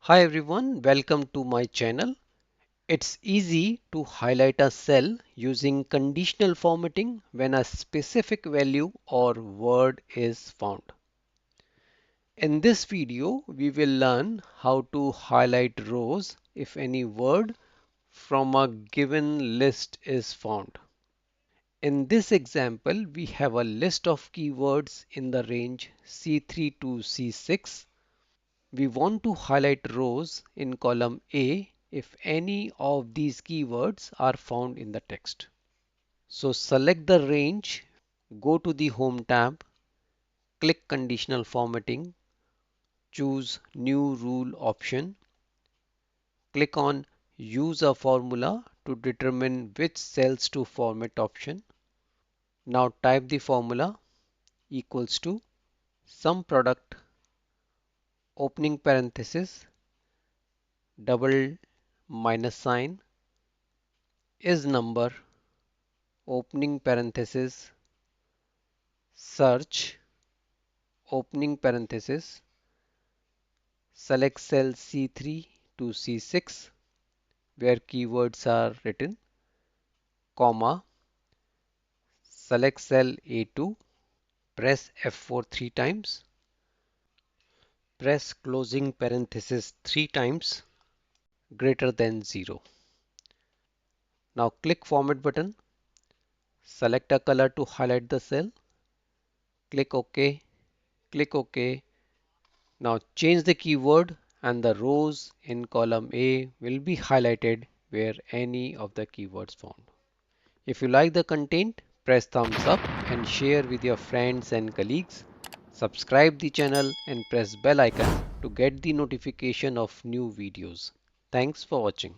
Hi everyone, welcome to my channel. It's easy to highlight a cell using conditional formatting when a specific value or word is found. In this video, we will learn how to highlight rows if any word from a given list is found. In this example, we have a list of keywords in the range C3 to C6. We want to highlight rows in column A if any of these keywords are found in the text. So select the range, go to the Home tab, click Conditional Formatting, choose New Rule option, click on Use a formula to determine which cells to format option. Now type the formula equals to sum product opening parenthesis double minus sign is number opening parenthesis search opening parenthesis select cell C3 to C6 where keywords are written, comma, select cell A2, press F4 three times, press closing parenthesis three times greater than 0. Now click Format button, select a color to highlight the cell, click OK, click OK. Now change the keyword and the rows in column A will be highlighted where any of the keywords found. If you like the content, press thumbs up and share with your friends and colleagues. Subscribe the channel and press bell icon to get the notification of new videos. Thanks for watching.